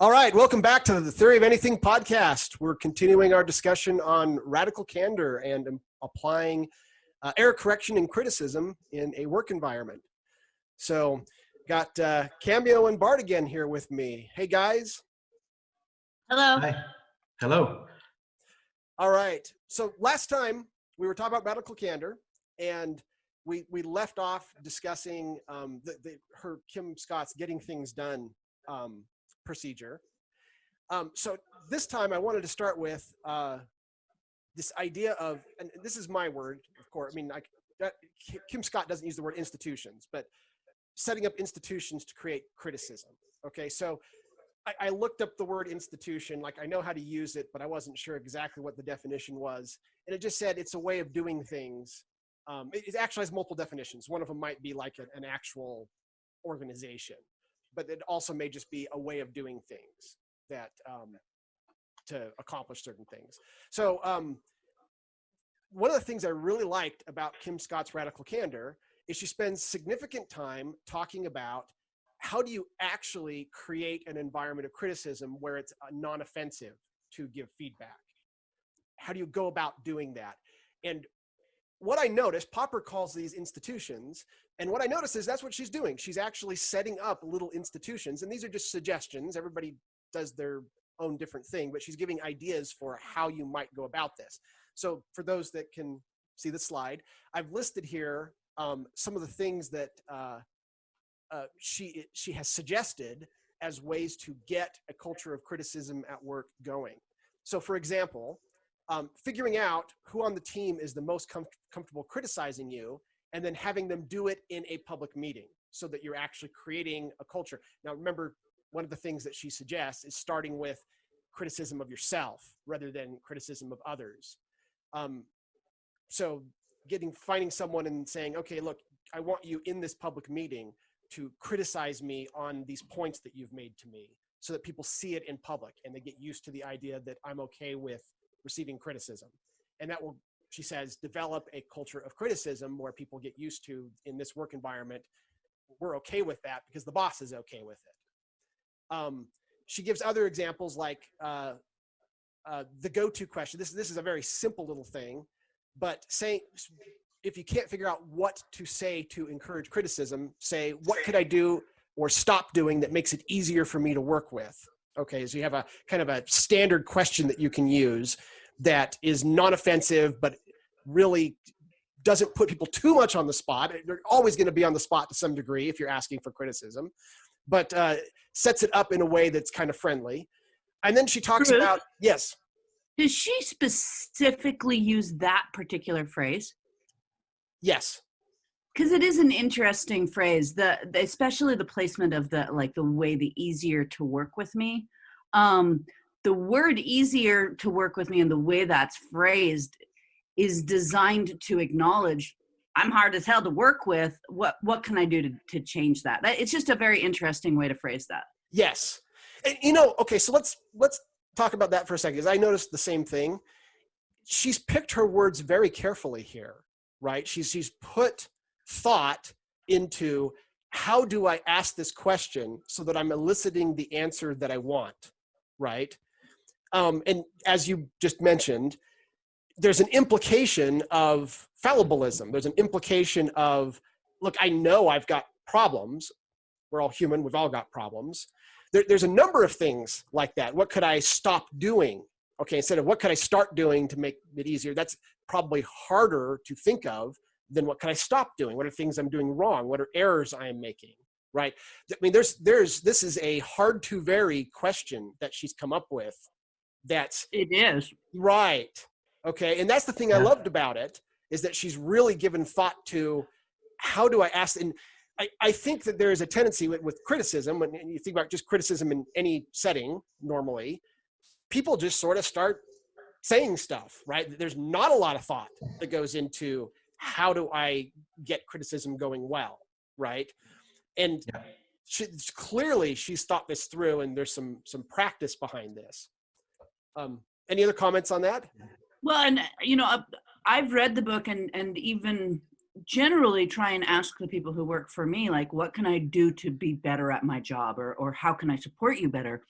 All right, welcome back to the Theory of Anything podcast. We're continuing our discussion on radical candor and applying error correction and criticism in a work environment. So, got Cameo and Bart again here with me. Hey, guys. Hello. Hi. Hello. All right. So last time we were talking about radical candor, and we left off discussing her Kim Scott's getting things done procedure. So this time I wanted to start with this idea of, and this is my word, of course. I mean, Kim Scott doesn't use the word institutions, but setting up institutions to create criticism. Okay, so I looked up the word institution, like I know how to use it, but I wasn't sure exactly what the definition was. And it just said it's a way of doing things. It actually has multiple definitions. One of them might be like an actual organization, but it also may just be a way of doing things that to accomplish certain things. So one of the things I really liked about Kim Scott's radical candor is she spends significant time talking about how do you actually create an environment of criticism where it's non-offensive to give feedback? How do you go about doing that? And what I noticed, Popper calls these institutions, and what I noticed is that's what she's doing. She's actually setting up little institutions, and these are just suggestions. Everybody does their own different thing, but she's giving ideas for how you might go about this. So for those that can see the slide, I've listed here some of the things that she has suggested as ways to get a culture of criticism at work going. So for example, figuring out who on the team is the most comfortable criticizing you, and then having them do it in a public meeting so that you're actually creating a culture. Now remember, one of the things that she suggests is starting with criticism of yourself rather than criticism of others. So finding someone and saying, okay, look, I want you in this public meeting to criticize me on these points that you've made to me, so that people see it in public and they get used to the idea that I'm okay with receiving criticism. And that will, she says, develop a culture of criticism where people get used to, in this work environment, we're okay with that because the boss is okay with it. She gives other examples like the go-to question. This is a very simple little thing, but saying, if you can't figure out what to say to encourage criticism, say, what could I do or stop doing that makes it easier for me to work with? Okay, so you have a kind of a standard question that you can use that is non-offensive, but really doesn't put people too much on the spot. They're always going to be on the spot to some degree if you're asking for criticism, but sets it up in a way that's kind of friendly. And then she talks about, yes. Does she specifically use that particular phrase? Yes. Because it is an interesting phrase, especially the placement of the way the easier to work with me. The word easier to work with me and the way that's phrased is designed to acknowledge I'm hard as hell to work with. What can I do to change that? It's just a very interesting way to phrase that. Yes. And okay, so let's talk about that for a second, because I noticed the same thing. She's picked her words very carefully here, right? She's put thought into how do I ask this question so that I'm eliciting the answer that I want, right? And as you just mentioned, there's an implication of fallibilism. There's an implication of, look, I know I've got problems. We're all human. We've all got problems. There's a number of things like that. What could I stop doing? Okay, instead of what could I start doing to make it easier, that's probably harder to think of than what can I stop doing? What are things I'm doing wrong? What are errors I am making, right? I mean, this is a hard to vary question that she's come up with. It is. Right. Okay, and that's the thing I loved about it, is that she's really given thought to how do I ask, and I think that there is a tendency with criticism, when you think about just criticism in any setting normally, people just sort of start saying stuff, right? There's not a lot of thought that goes into how do I get criticism going well, right? And clearly she's thought this through, and there's some practice behind this. Any other comments on that? Well, and I've read the book and even generally try and ask the people who work for me, like, what can I do to be better at my job, or how can I support you better?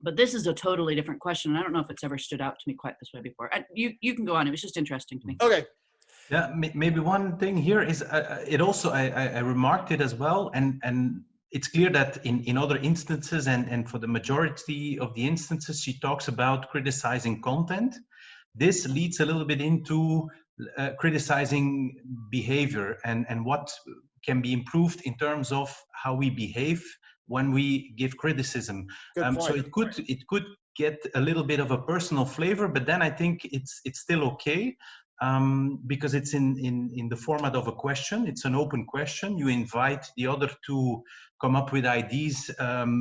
But this is a totally different question. I don't know if it's ever stood out to me quite this way before. You can go on. It was just interesting to me. Okay. Yeah, maybe one thing here is it also I remarked it as well, and it's clear that in other instances and for the majority of the instances she talks about criticizing content. This leads a little bit into criticizing behavior and what can be improved in terms of how we behave when we give criticism. So it could get a little bit of a personal flavor, but then I think it's still okay. Because it's in the format of a question. It's an open question. You invite the other to come up with ideas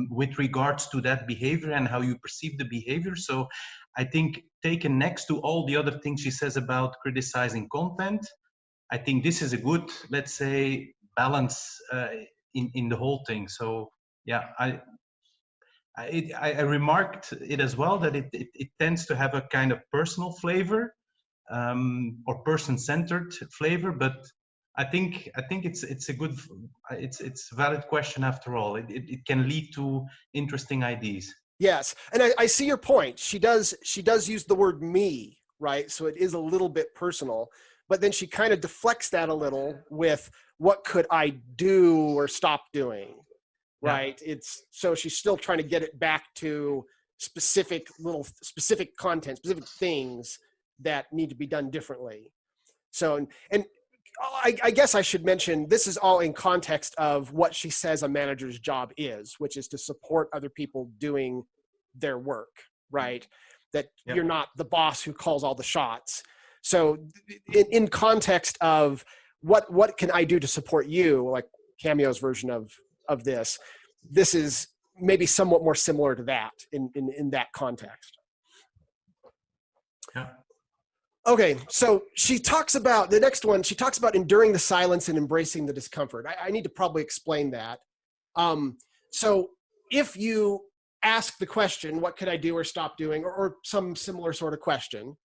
with regards to that behavior and how you perceive the behavior. So I think taken next to all the other things she says about criticizing content, I think this is a good, let's say, balance in the whole thing. So yeah, I remarked it as well that it tends to have a kind of personal flavor. Or person-centered flavor, but I think it's a good, it's a valid question after all. It can lead to interesting ideas. Yes, and I see your point. She does use the word me, right? So it is a little bit personal, but then she kind of deflects that a little with what could I do or stop doing, right? Yeah. So she's still trying to get it back to specific content, specific things that need to be done differently. So, and I guess I should mention, this is all in context of what she says a manager's job is, which is to support other people doing their work, right? That you're not the boss who calls all the shots. So in context of what can I do to support you, like Cameo's version of this is maybe somewhat more similar to that in that context. Yeah. Okay, so she talks about the next one. She talks about enduring the silence and embracing the discomfort. I need to probably explain that. So if you ask the question, what could I do or stop doing, or some similar sort of question,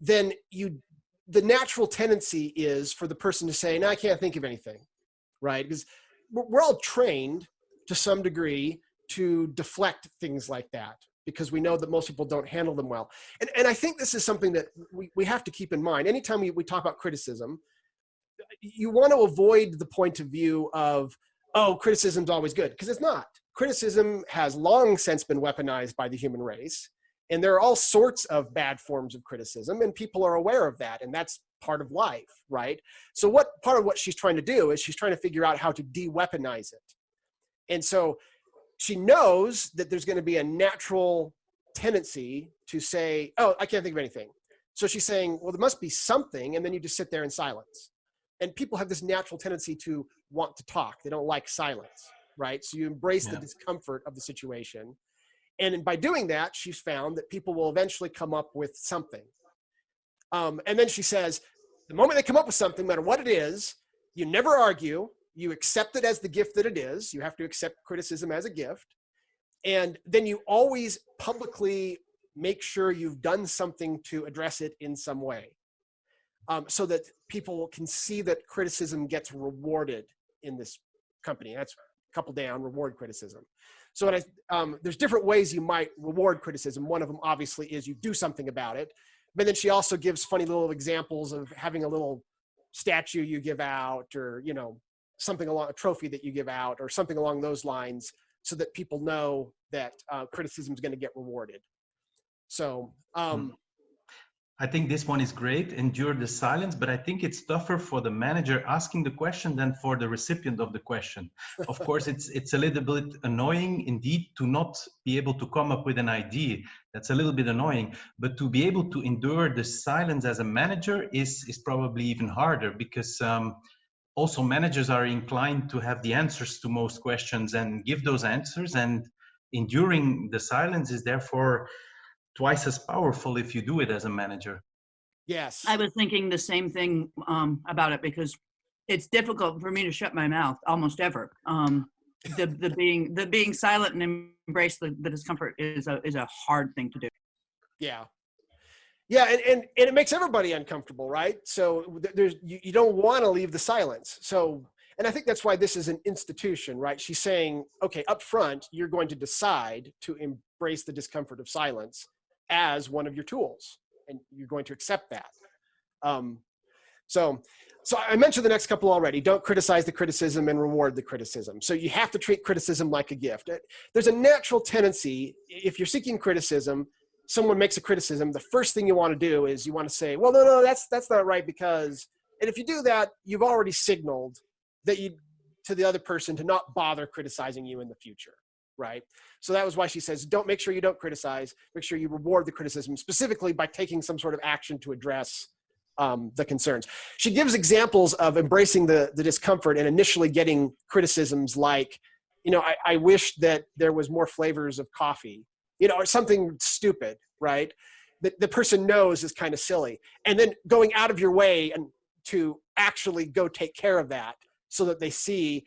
then the natural tendency is for the person to say, no, I can't think of anything, right? Because we're all trained to some degree to deflect things like that, because we know that most people don't handle them well. And I think this is something that we have to keep in mind. Anytime we talk about criticism, you want to avoid the point of view of, oh, criticism's always good, because it's not. Criticism has long since been weaponized by the human race, and there are all sorts of bad forms of criticism, and people are aware of that, and that's part of life, right? So part of what she's trying to do is she's trying to figure out how to de-weaponize it. And so she knows that there's going to be a natural tendency to say, oh, I can't think of anything. So she's saying, well, there must be something. And then you just sit there in silence. And people have this natural tendency to want to talk. They don't like silence, right? So you embrace the discomfort of the situation. And by doing that, she's found that people will eventually come up with something. And then she says, the moment they come up with something, no matter what it is, you never argue. You accept it as the gift that it is. You have to accept criticism as a gift. And then you always publicly make sure you've done something to address it in some way, so that people can see that criticism gets rewarded in this company. That's a couple down, reward criticism. So there's different ways you might reward criticism. One of them obviously is you do something about it. But then she also gives funny little examples of having a little statue you give out, or, something along a trophy that you give out, or something along those lines, so that people know that criticism is going to get rewarded. So I think this one is great, endure the silence, but I think it's tougher for the manager asking the question than for the recipient of the question. Of course, it's a little bit annoying indeed to not be able to come up with an idea. That's a little bit annoying, but to be able to endure the silence as a manager is probably even harder, because also managers are inclined to have the answers to most questions and give those answers, and enduring the silence is therefore twice as powerful if you do it as a manager. Yes. I was thinking the same thing about it, because it's difficult for me to shut my mouth almost ever. The being silent and embrace the discomfort is a hard thing to do. Yeah. Yeah, and it makes everybody uncomfortable, right? So you don't want to leave the silence. So, and I think that's why this is an institution, right? She's saying, okay, up front, you're going to decide to embrace the discomfort of silence as one of your tools, and you're going to accept that. So I mentioned the next couple already. Don't criticize the criticism and reward the criticism. So you have to treat criticism like a gift. There's a natural tendency, if you're seeking criticism, someone makes a criticism, the first thing you want to do is you want to say, well, no, that's not right because, and if you do that, you've already signaled that to the other person to not bother criticizing you in the future, right? So that was why she says, make sure you don't criticize, make sure you reward the criticism, specifically by taking some sort of action to address the concerns. She gives examples of embracing the discomfort and initially getting criticisms like, I wish that there was more flavors of coffee, or something stupid, right? That the person knows is kind of silly. And then going out of your way and to actually go take care of that so that they see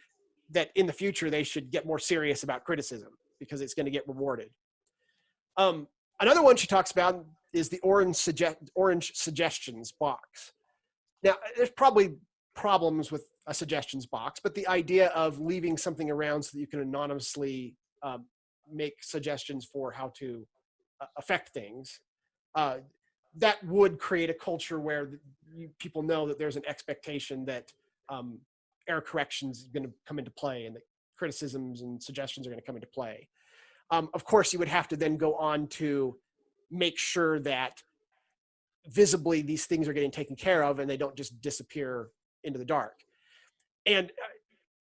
that in the future they should get more serious about criticism because it's going to get rewarded. Another one she talks about is the orange suggestions box. Now, there's probably problems with a suggestions box, but the idea of leaving something around so that you can anonymously make suggestions for how to affect things, that would create a culture where people know that there's an expectation that error corrections is going to come into play and that criticisms and suggestions are going to come into play. Of course, you would have to then go on to make sure that visibly these things are getting taken care of and they don't just disappear into the dark. And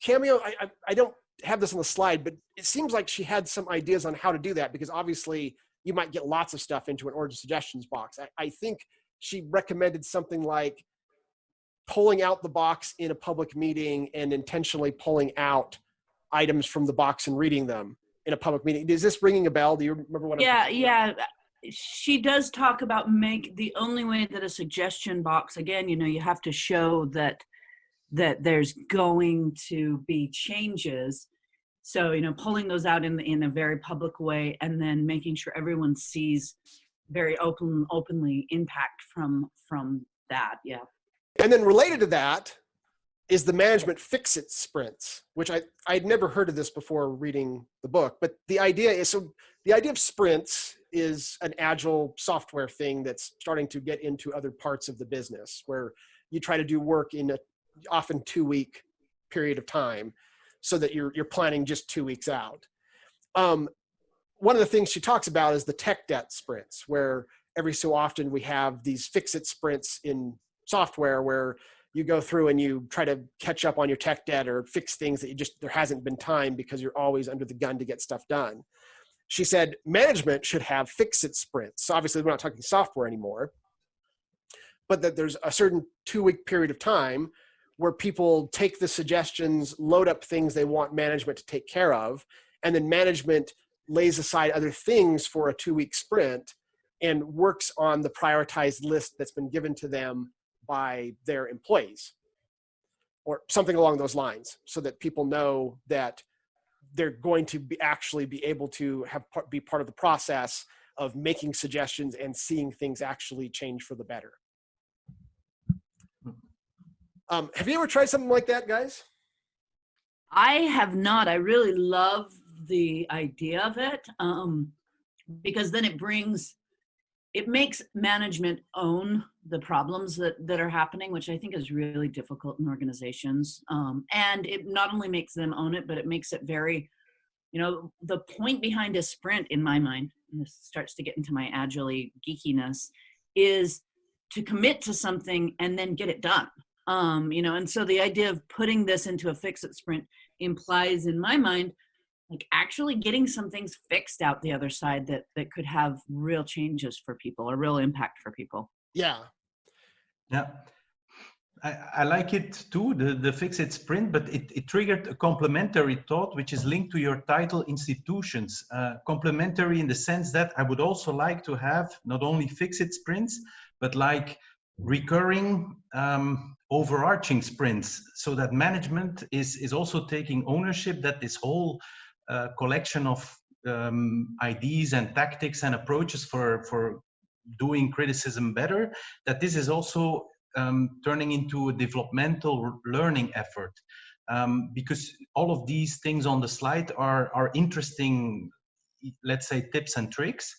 Cameo, I don't have this on the slide, but it seems like she had some ideas on how to do that, because obviously you might get lots of stuff into an orange suggestions box. I think she recommended something like pulling out the box in a public meeting and intentionally pulling out items from the box and reading them in a public meeting. Is this ringing a bell? Do you remember what? Yeah. She does talk about the only way that a suggestion box, again, you have to show that there's going to be changes. So, pulling those out in a very public way, and then making sure everyone sees very openly impact from that. Yeah. And then related to that is the management fix-it sprints, which I'd never heard of this before reading the book. But the idea of sprints is an agile software thing that's starting to get into other parts of the business, where you try to do work in a often 2-week period of time so that you're planning just 2 weeks out. One of the things she talks about is the tech debt sprints, where every so often we have these fix-it sprints in software where you go through and you try to catch up on your tech debt or fix things that there hasn't been time because you're always under the gun to get stuff done. She said management should have fix-it sprints. So obviously we're not talking software anymore, but that there's a certain 2-week period of time where people take the suggestions, load up things they want management to take care of, and then management lays aside other things for a 2-week sprint and works on the prioritized list that's been given to them by their employees or something along those lines, so that people know that they're going to actually be able to be part of the process of making suggestions and seeing things actually change for the better. Have you ever tried something like that, guys? I have not. I really love the idea of it, because then it makes management own the problems that are happening, which I think is really difficult in organizations. And it not only makes them own it, but it makes it very, the point behind a sprint in my mind, and this starts to get into my agile geekiness, is to commit to something and then get it done. And so the idea of putting this into a fix-it sprint implies in my mind, like actually getting some things fixed out the other side that could have real changes for people or real impact for people. Yeah. I like it too, the fix-it sprint, but it triggered a complementary thought, which is linked to your title, institutions. Complementary in the sense that I would also like to have not only fix-it sprints, but like recurring overarching sprints, so that management is also taking ownership that this whole collection of ideas and tactics and approaches for doing criticism better, that this is also turning into a developmental learning effort, because all of these things on the slide are interesting let's say, tips and tricks.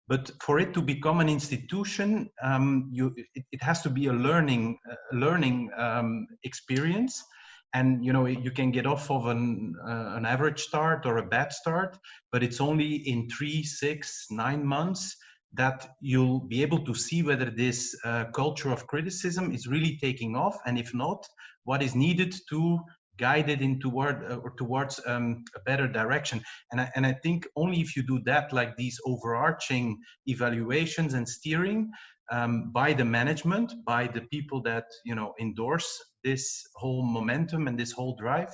But for it to become an institution, it has to be a learning experience. And you can get off of an average start or a bad start, but it's only in 3, 6, 9 months that you'll be able to see whether this culture of criticism is really taking off, and if not, what is needed to guide it towards a better direction. And I think only if you do that, like these overarching evaluations and steering by the management, by the people that endorse this whole momentum and this whole drive,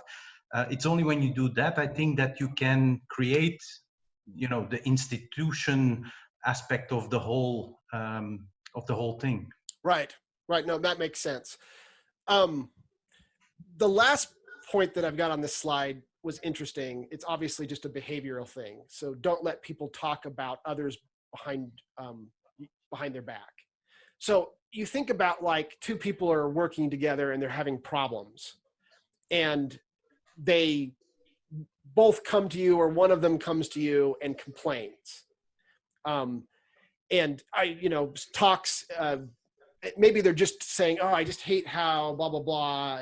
it's only when you do that, I think, that you can create the institution aspect of the whole thing. Right. No, that makes sense. The last point that I've got on this slide was interesting. It's obviously just a behavioral thing. So don't let people talk about others behind their back. So you think about, like, two people are working together and they're having problems, and they both come to you, or one of them comes to you and complains. And talks, maybe they're just saying, oh, I just hate how blah, blah, blah.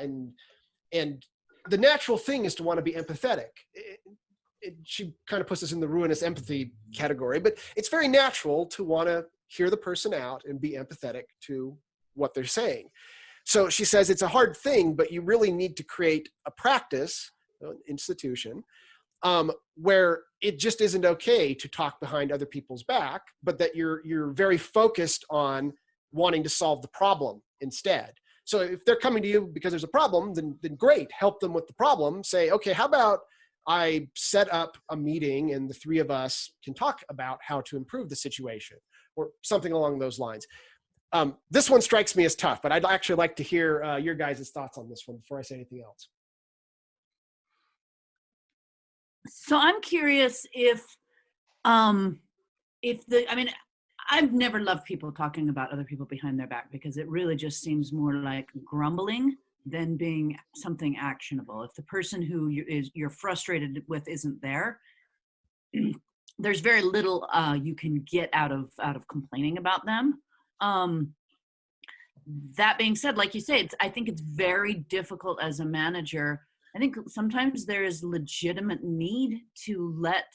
And the natural thing is to want to be empathetic. She kind of puts us in the ruinous empathy category, but it's very natural to want to hear the person out and be empathetic to what they're saying. So she says it's a hard thing, but you really need to create a practice, an institution, where it just isn't okay to talk behind other people's back, but that you're very focused on wanting to solve the problem instead. So if they're coming to you because there's a problem, then great, help them with the problem. Say, okay, how about I set up a meeting and the three of us can talk about how to improve the situation, or something along those lines. This one strikes me as tough, but I'd actually like to hear your guys' thoughts on this one before I say anything else. So I'm curious I've never loved people talking about other people behind their back, because it really just seems more like grumbling than being something actionable. If the person who you're frustrated with isn't there, there's very little you can get out of complaining about them. That being said, like you say, I think it's very difficult as a manager. I think sometimes there is legitimate need to let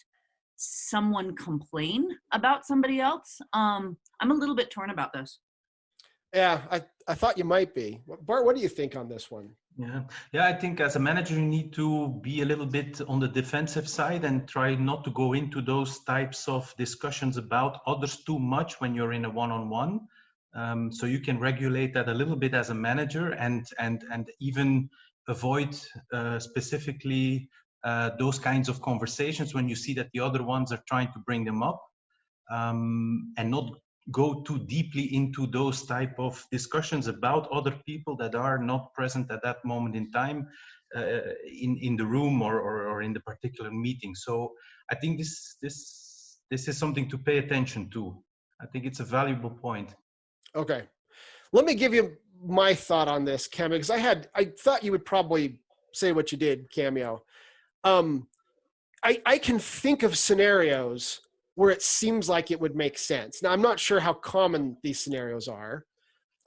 someone complain about somebody else. I'm a little bit torn about this. Yeah, I thought you might be. Bart, what do you think on this one? Yeah, I think as a manager, you need to be a little bit on the defensive side and try not to go into those types of discussions about others too much when you're in a one-on-one. So you can regulate that a little bit as a manager, and even avoid specifically those kinds of conversations when you see that the other ones are trying to bring them up, and not go too deeply into those type of discussions about other people that are not present at that moment in time in the room or in the particular meeting. So I think this is something to pay attention to. I think it's a valuable point. Okay. Let me give you my thought on this, Cameo, because I thought you would probably say what you did, Cameo. I can think of scenarios where it seems like it would make sense. Now, I'm not sure how common these scenarios are,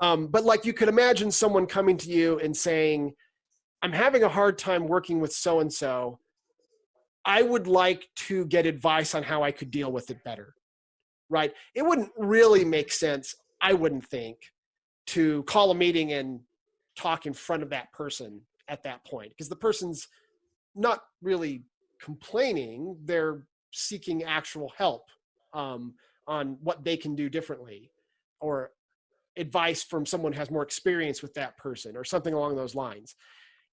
but like you could imagine someone coming to you and saying, I'm having a hard time working with so-and-so. I would like to get advice on how I could deal with it better, right? It wouldn't really make sense, I wouldn't think, to call a meeting and talk in front of that person at that point, because the person's not really complaining, they're seeking actual help on what they can do differently, or advice from someone who has more experience with that person, or something along those lines.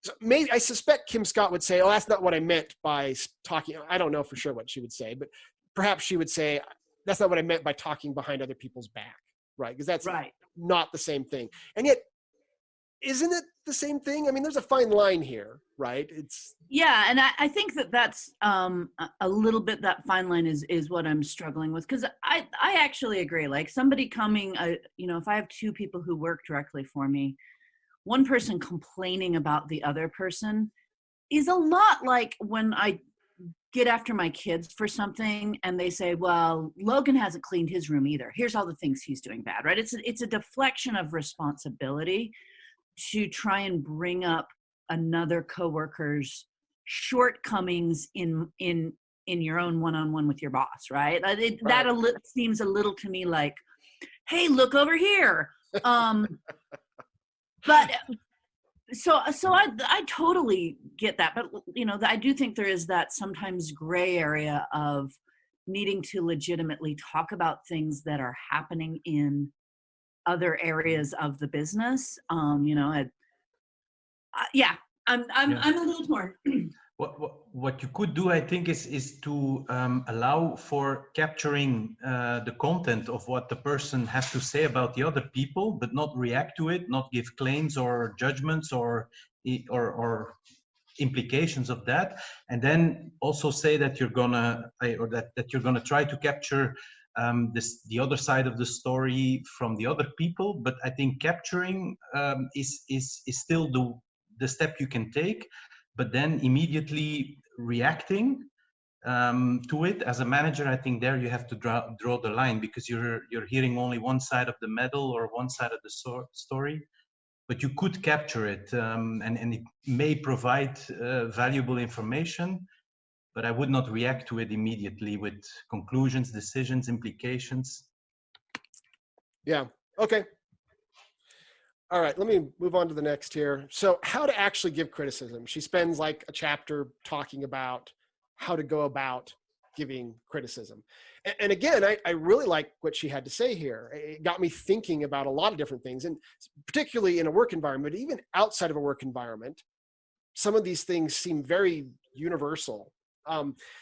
So maybe, I suspect Kim Scott would say, oh, that's not what I meant by talking. I don't know for sure what she would say, but perhaps she would say, that's not what I meant by talking behind other people's back, right? Because that's right. Not the same thing. And yet, isn't it the same thing? I mean, there's a fine line here, right? Yeah, and I think that's a little bit, that fine line is what I'm struggling with, because I actually agree. Like, somebody coming, if I have two people who work directly for me, one person complaining about the other person is a lot like when I get after my kids for something and they say, well, Logan hasn't cleaned his room either. Here's all the things he's doing bad, right? It's a deflection of responsibility to try and bring up another coworker's shortcomings in your own one-on-one with your boss, right? That seems a little to me like, hey, look over here. But so I totally get that, but I do think there is that sometimes gray area of needing to legitimately talk about things that are happening in other areas of the business. I'm a little torn. What you could do, I think, is to allow for capturing the content of what the person has to say about the other people, but not react to it, not give claims or judgments or implications of that, and then also say that you're gonna try to capture the other side of the story from the other people. But I think capturing is still the step you can take. But then immediately reacting to it as a manager, I think there you have to draw the line, because you're hearing only one side of the medal or one side of the story. But you could capture it, and it may provide valuable information, but I would not react to it immediately with conclusions, decisions, implications. Yeah. Okay. All right, let me move on to the next here. So how to actually give criticism. She spends like a chapter talking about how to go about giving criticism. And again, I really like what she had to say here. It got me thinking about a lot of different things, and particularly in a work environment, even outside of a work environment, some of these things seem very universal.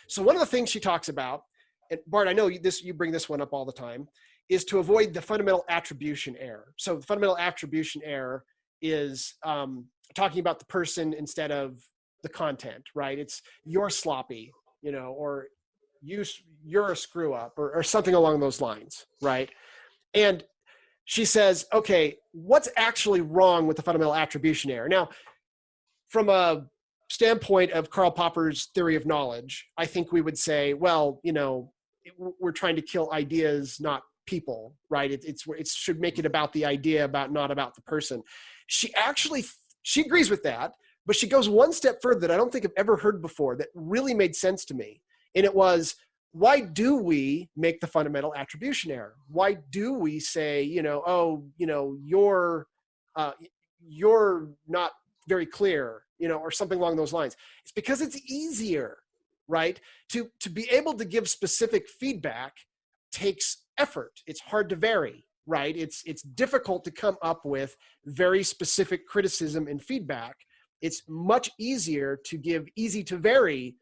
So one of the things she talks about, and Bart, I know you bring this one up all the time, is to avoid the fundamental attribution error. So the fundamental attribution error is talking about the person instead of the content, right? It's you're sloppy, or you're a screw up, or something along those lines, right? And she says, okay, what's actually wrong with the fundamental attribution error? Now, from a standpoint of Karl Popper's theory of knowledge, I think we would say, well, we're trying to kill ideas, not people, right? It should make it about the idea, not about the person. She agrees with that, but she goes one step further that I don't think I've ever heard before that really made sense to me. And it was, why do we make the fundamental attribution error? Why do we say, you're not very clear, or something along those lines? It's because it's easier, right? To be able to give specific feedback takes effort. It's hard to vary, right? It's difficult to come up with very specific criticism and feedback. It's much easier to give easy to vary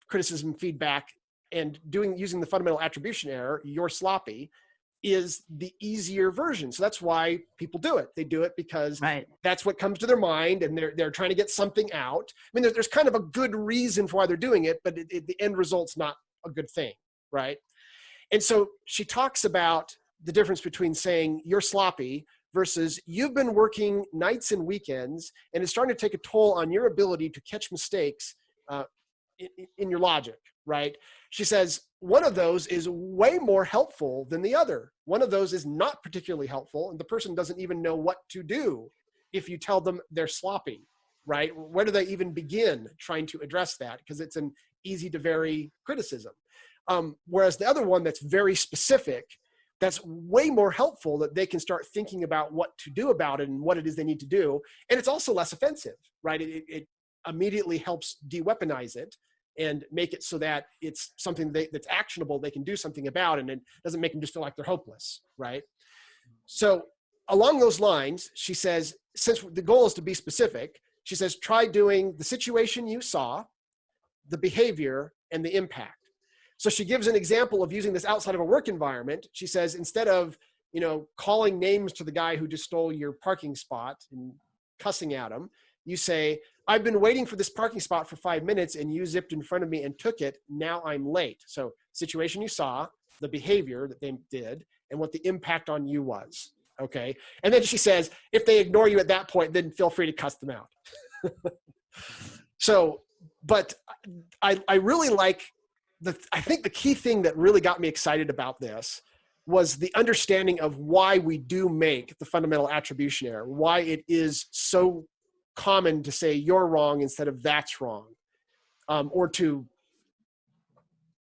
criticism, feedback, and using the fundamental attribution error, you're sloppy, is the easier version. So that's why people do it. They do it because that's what comes to their mind, and they're trying to get something out. I mean, there's kind of a good reason for why they're doing it, but the end result's not a good thing, right? And so she talks about the difference between saying you're sloppy versus you've been working nights and weekends, and it's starting to take a toll on your ability to catch mistakes in your logic, right? She says one of those is way more helpful than the other. One of those is not particularly helpful, and the person doesn't even know what to do if you tell them they're sloppy, right? Where do they even begin trying to address that? Because it's an easy to vary criticism. Whereas the other one that's very specific, that's way more helpful, that they can start thinking about what to do about it and what it is they need to do. And it's also less offensive, right? It immediately helps de-weaponize it and make it so that it's something that's actionable, they can do something about, and it doesn't make them just feel like they're hopeless, right? So along those lines, she says, since the goal is to be specific, she says, try doing the situation you saw, the behavior, and the impact. So she gives an example of using this outside of a work environment. She says, instead of, calling names to the guy who just stole your parking spot and cussing at him, you say, I've been waiting for this parking spot for 5 minutes and you zipped in front of me and took it. Now I'm late. So situation you saw, the behavior that they did, and what the impact on you was. Okay. And then she says, if they ignore you at that point, then feel free to cuss them out. So but I really like I think the key thing that really got me excited about this was the understanding of why we do make the fundamental attribution error, why it is so common to say you're wrong instead of that's wrong, or to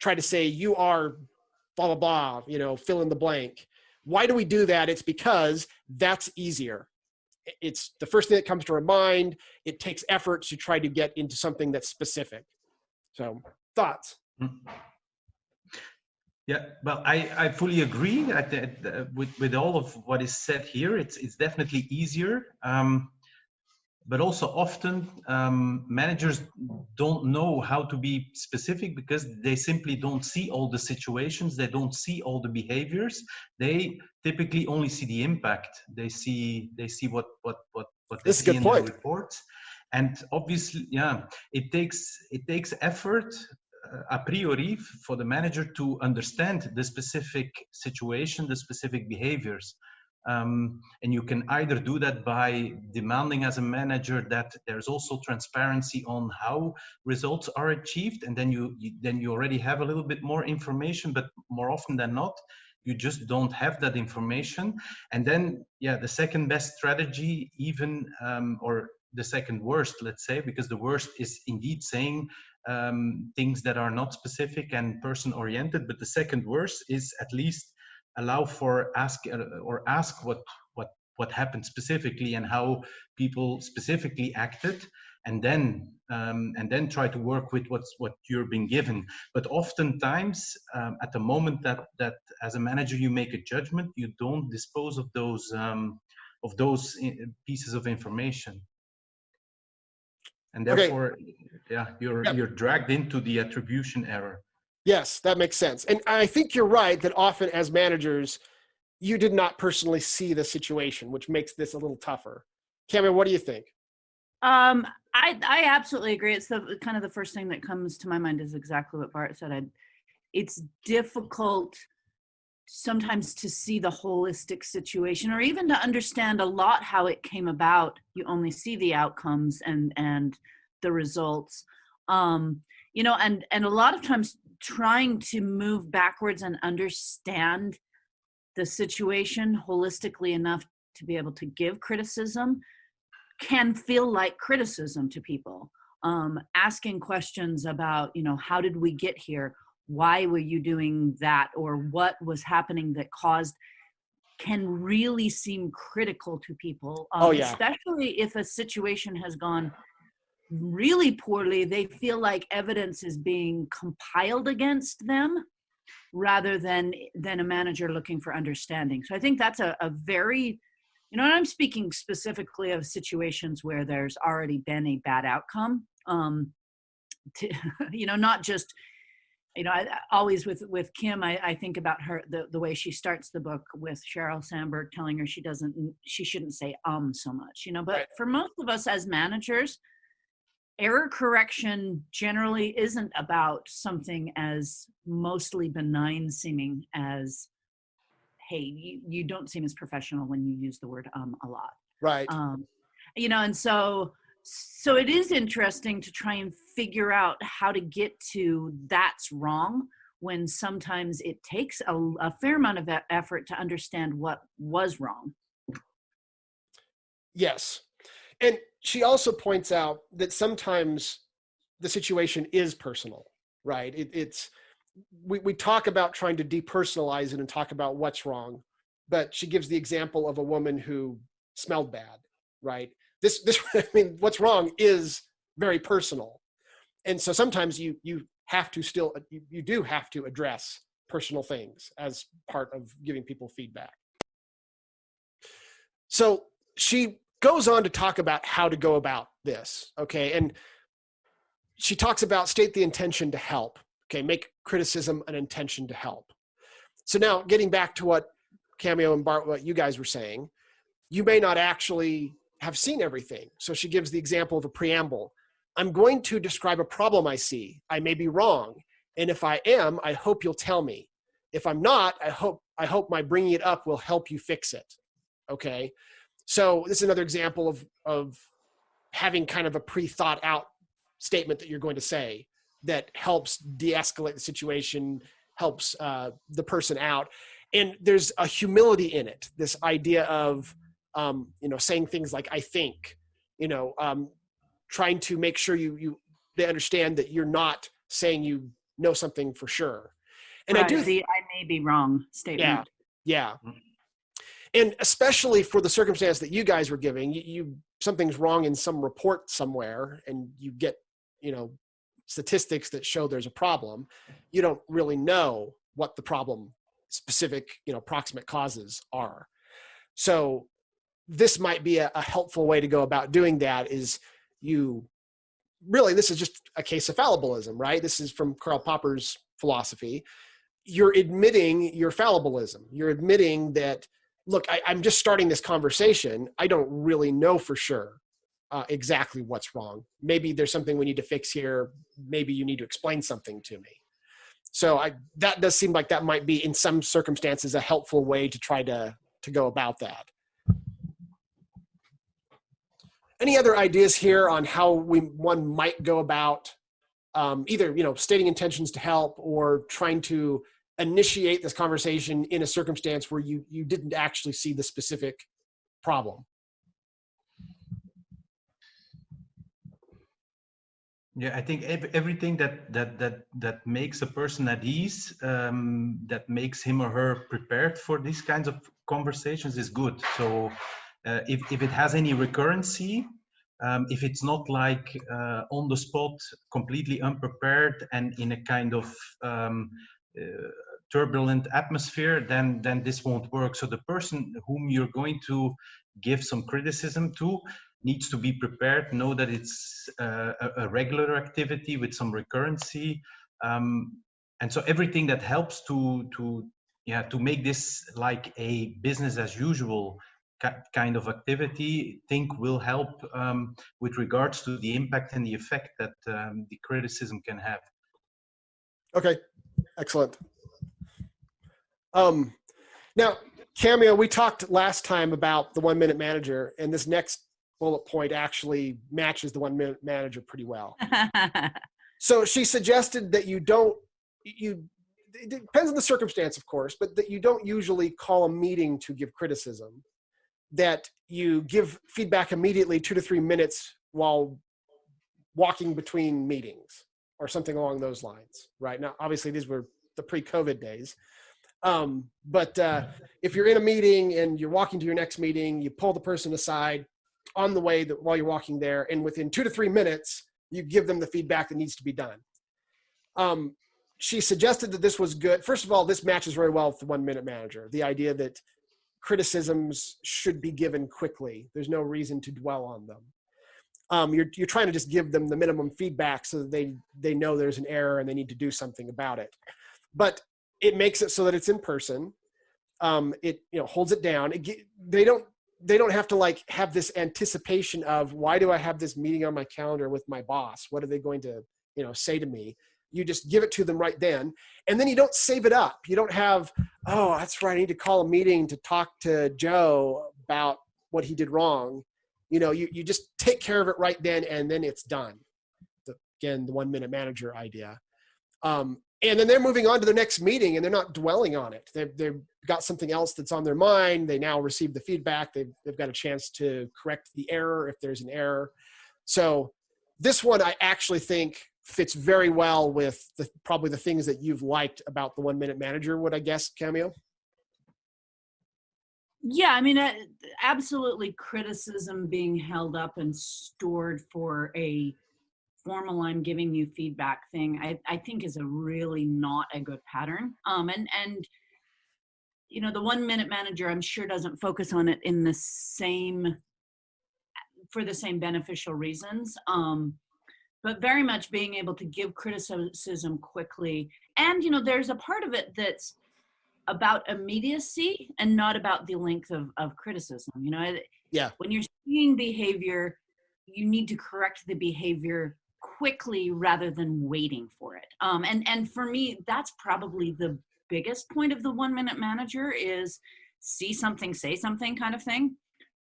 try to say you are blah, blah, blah, fill in the blank. Why do we do that? It's because that's easier. It's the first thing that comes to our mind. It takes effort to try to get into something that's specific. So, thoughts? Yeah, well, I fully agree with all of what is said here. It's definitely easier, but also often managers don't know how to be specific because they simply don't see all the situations. They don't see all the behaviors. They typically only see the impact. They see what they see in their reports, and obviously, yeah, it takes effort. A priori for the manager to understand the specific situation, the specific behaviors. And you can either do that by demanding as a manager that there's also transparency on how results are achieved, and then you already have a little bit more information, but more often than not, you just don't have that information. And then, yeah, the second best strategy even, or the second worst, let's say, because the worst is indeed saying things that are not specific and person oriented, but the second worst is at least allow for ask what happened specifically and how people specifically acted, and then try to work with what you're being given. But oftentimes at the moment that as a manager you make a judgment, you don't dispose of those pieces of information. And therefore, yeah, you're dragged into the attribution error. Yes, that makes sense. And I think you're right that often as managers, you did not personally see the situation, which makes this a little tougher. Cameron, what do you think? I absolutely agree. It's the kind of the first thing that comes to my mind is exactly what Bart said. It's difficult sometimes to see the holistic situation, or even to understand a lot how it came about. You only see the outcomes and the results, and a lot of times trying to move backwards and understand the situation holistically enough to be able to give criticism can feel like criticism to people. Asking questions about, how did we get here? Why were you doing that? Or what was happening that caused, can really seem critical to people. Especially if a situation has gone really poorly, they feel like evidence is being compiled against them rather than a manager looking for understanding. So I think that's a very, and I'm speaking specifically of situations where there's already been a bad outcome, not just, I always with Kim, I think about her, the way she starts the book with Sheryl Sandberg telling her she shouldn't say so much, but right. For most of us as managers, error correction generally isn't about something as mostly benign seeming as, hey, you don't seem as professional when you use the word a lot. Right. And so it is interesting to try and figure out how to get to that's wrong when sometimes it takes a fair amount of effort to understand what was wrong. Yes. And she also points out that sometimes the situation is personal, right? We talk about trying to depersonalize it and talk about what's wrong, but she gives the example of a woman who smelled bad, right? What's wrong is very personal. And so sometimes you have to you do have to address personal things as part of giving people feedback. So she goes on to talk about how to go about this, okay? And she talks about state the intention to help, okay? Make criticism an intention to help. So now getting back to what Cameo and Bart, what you guys were saying, you may not actually have seen everything. So she gives the example of a preamble. I'm going to describe a problem I see. I may be wrong. And if I am, I hope you'll tell me. If I'm not, I hope my bringing it up will help you fix it, okay? So this is another example of having kind of a pre-thought out statement that you're going to say that helps de-escalate the situation, helps the person out. And there's a humility in it, this idea of, saying things like, I think, trying to make sure they understand that you're not saying you know something for sure. And right, I do I may be wrong statement. Yeah. And especially for the circumstance that you guys were giving, you something's wrong in some report somewhere, and you get, statistics that show there's a problem. You don't really know what the problem specific, proximate causes are. So this might be a helpful way to go about doing that. Is this is just a case of fallibilism, right? This is from Karl Popper's philosophy. You're admitting your fallibilism. You're admitting that, look, I'm just starting this conversation. I don't really know for sure exactly what's wrong. Maybe there's something we need to fix here. Maybe you need to explain something to me. So that does seem like that might be, in some circumstances, a helpful way to try to go about that. Any other ideas here on how one might go about either stating intentions to help, or trying to initiate this conversation in a circumstance where you didn't actually see the specific problem? Yeah, I think everything that makes a person at ease, that makes him or her prepared for these kinds of conversations is good. So if it has any recurrency, if it's not like on the spot, completely unprepared and in a kind of turbulent atmosphere, then this won't work. So the person whom you're going to give some criticism to needs to be prepared, know that it's a regular activity with some recurrency. And so everything that helps to make this like a business as usual kind of activity, think will help with regards to the impact and the effect that the criticism can have. Okay, excellent. Now, Cameo, we talked last time about the 1 minute manager, and this next bullet point actually matches the 1 minute manager pretty well. So she suggested that it depends on the circumstance, of course, but that you don't usually call a meeting to give criticism, that you give feedback immediately 2 to 3 minutes while walking between meetings or something along those lines, right? Now, obviously these were the pre-COVID days. But if you're in a meeting and you're walking to your next meeting, you pull the person aside on the way while you're walking there, and within 2 to 3 minutes, you give them the feedback that needs to be done. She suggested that this was good. First of all, this matches very well with the 1 minute manager, the idea that criticisms should be given quickly. There's no reason to dwell on them. You're trying to just give them the minimum feedback so that they know there's an error and they need to do something about it. But it makes it so that it's in person. It holds it down. They don't have to have this anticipation of, why do I have this meeting on my calendar with my boss? What are they going to say to me? You just give it to them right then, and then you don't save it up. You don't have, oh, that's right, I need to call a meeting to talk to Joe about what he did wrong. You just take care of it right then, and then it's done. Again, the 1 minute manager idea. And then they're moving on to the next meeting, and they're not dwelling on it. They've got something else that's on their mind. They now receive the feedback. They've got a chance to correct the error if there's an error. So this one, I actually think, fits very well with probably the things that you've liked about the 1 minute manager, would I guess, Cameo? Yeah, I mean, absolutely, criticism being held up and stored for a formal I'm giving you feedback thing, I think is a really not a good pattern. And the 1 minute manager, I'm sure, doesn't focus on it for the same beneficial reasons. But very much being able to give criticism quickly. And, there's a part of it that's about immediacy and not about the length of criticism. Yeah. When you're seeing behavior, you need to correct the behavior quickly rather than waiting for it. And for me, that's probably the biggest point of the 1 minute manager is see something, say something kind of thing.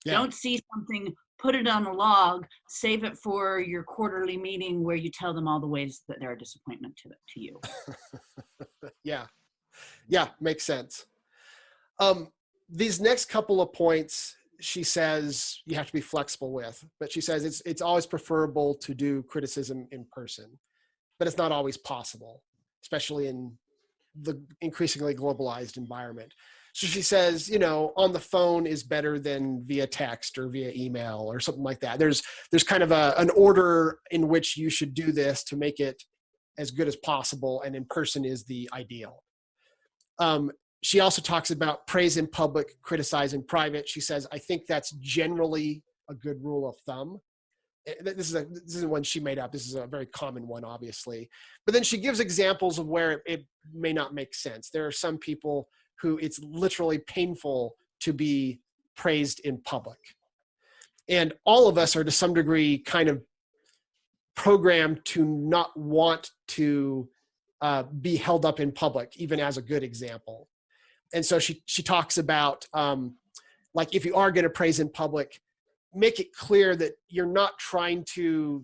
Yeah. Don't see something, put it on a log, save it for your quarterly meeting where you tell them all the ways that they're a disappointment to you. Yeah. Yeah, makes sense. These next couple of points, she says you have to be flexible with, but she says it's always preferable to do criticism in person, but it's not always possible, especially in the increasingly globalized environment. So she says, on the phone is better than via text or via email or something like that. There's kind of an order in which you should do this to make it as good as possible, and in person is the ideal. She also talks about praise in public, criticize in private. She says, I think that's generally a good rule of thumb. This isn't one she made up. This is a very common one, obviously. But then she gives examples of where it may not make sense. There are some people who it's literally painful to be praised in public. And all of us are to some degree kind of programmed to not want to be held up in public, even as a good example. And so she talks about, like, if you are going to praise in public, make it clear that you're not trying to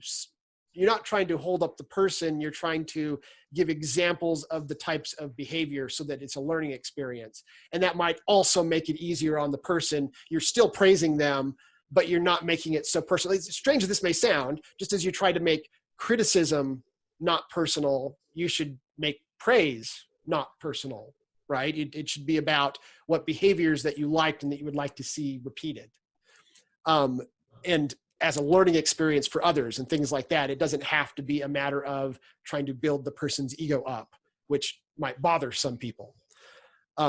hold up the person. You're trying to give examples of the types of behavior so that it's a learning experience. And that might also make it easier on the person. You're still praising them, but you're not making it so personal. As strange as this may sound, just as you try to make criticism not personal, you should make praise not personal, right? It should be about what behaviors that you liked and that you would like to see repeated. And as a learning experience for others and things like that, it doesn't have to be a matter of trying to build the person's ego up, which might bother some people.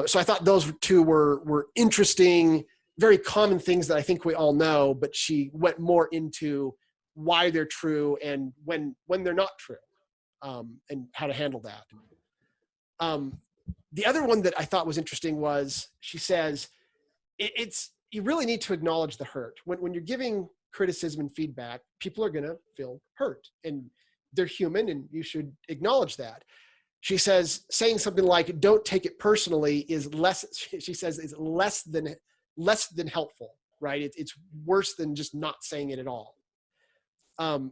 So I thought those two were interesting, very common things that I think we all know, but she went more into why they're true and when they're not true, and how to handle that. The other one that I thought was interesting was, she says, you really need to acknowledge the hurt. When you're giving criticism and feedback, people are going to feel hurt, and they're human, and you should acknowledge that. She says, saying something like, don't take it personally is less, she says, is less than helpful, right? It's worse than just not saying it at all. And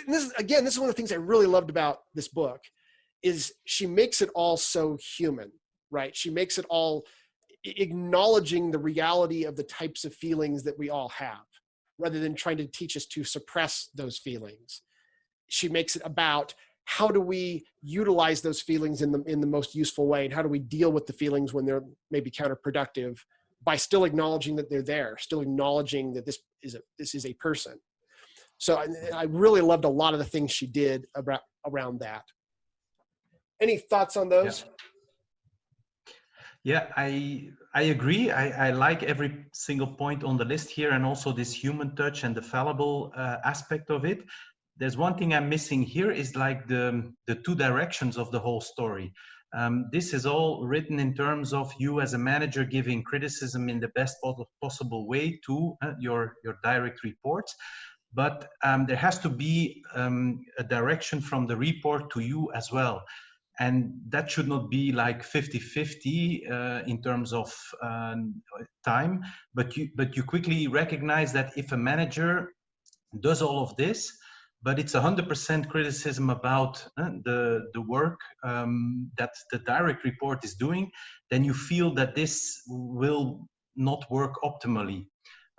this is one of the things I really loved about this book, is she makes it all so human, right? She makes it all acknowledging the reality of the types of feelings that we all have, rather than trying to teach us to suppress those feelings. She makes it about how do we utilize those feelings in the most useful way, and how do we deal with the feelings when they're maybe counterproductive, by still acknowledging that they're there, still acknowledging that this is a person. So I really loved a lot of the things she did around that. Any thoughts on those? Yeah, I agree. I like every single point on the list here, and also this human touch and the fallible aspect of it. There's one thing I'm missing here, is like the two directions of the whole story. This is all written in terms of you as a manager giving criticism in the best possible way to your direct reports. But there has to be a direction from the report to you as well. And that should not be like 50-50 in terms of time, but you quickly recognize that if a manager does all of this, but it's 100% criticism about the work that the direct report is doing, then you feel that this will not work optimally.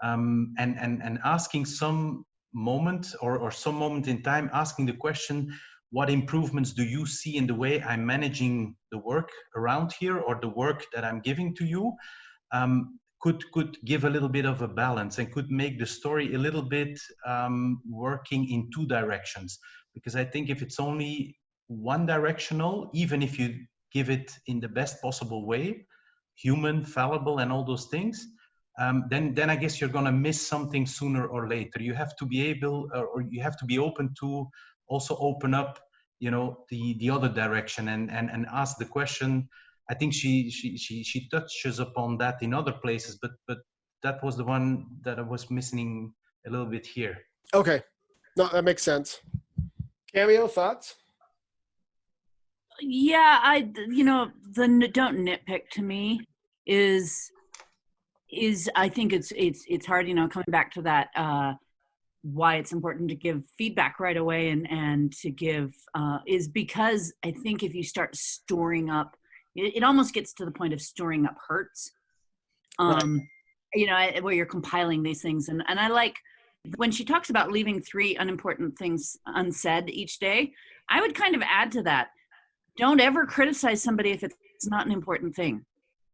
And asking some moment or some moment in time, asking the question, what improvements do you see in the way I'm managing the work around here, or the work that I'm giving to you, could give a little bit of a balance, and could make the story a little bit working in two directions. Because I think if it's only one directional, even if you give it in the best possible way, human, fallible, and all those things, then I guess you're gonna miss something sooner or later. You have to be able, or you have to be open to also open up, the other direction and ask the question. I think she touches upon that in other places, but that was the one that I was missing a little bit here. Okay, no, that makes sense. Cameo, thoughts? Yeah, the don't nitpick to me is is, I think it's hard, you know, coming back to that, why it's important to give feedback right away and to give, is because I think if you start storing up, it almost gets to the point of storing up hurts. Right. You know, where you're compiling these things. And I like when she talks about leaving 3 unimportant things unsaid each day, I would kind of add to that. Don't ever criticize somebody if it's not an important thing.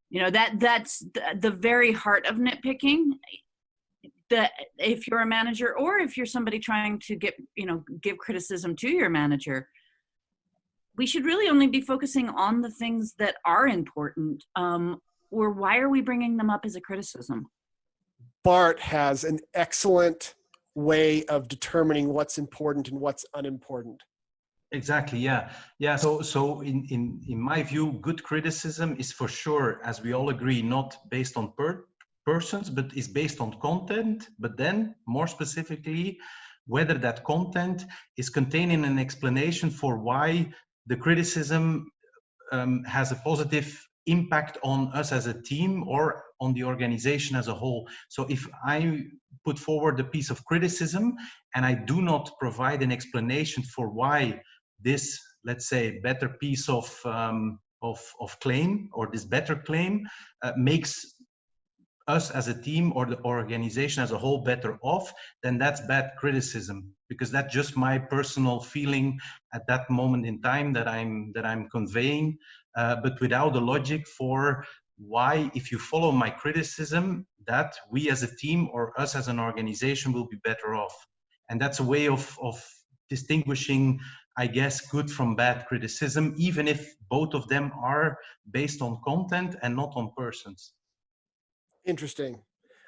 You know, that's the very heart of nitpicking. That if you're a manager or if you're somebody trying to give criticism to your manager, we should really only be focusing on the things that are important. Or why are we bringing them up as a criticism? Bart has an excellent way of determining what's important and what's unimportant. Exactly. Yeah. So in my view, good criticism is for sure, as we all agree, not based on persons, but is based on content. But then, more specifically, whether that content is containing an explanation for why the criticism has a positive impact on us as a team or on the organization as a whole. So if I put forward a piece of criticism and I do not provide an explanation for why this, let's say, better piece of claim or this better claim makes us as a team or the organization as a whole better off, then that's bad criticism, because that's just my personal feeling at that moment in time that I'm conveying, but without the logic for why, if you follow my criticism, that we as a team or us as an organization will be better off. And that's a way of distinguishing, I guess, good from bad criticism, even if both of them are based on content and not on persons. Interesting.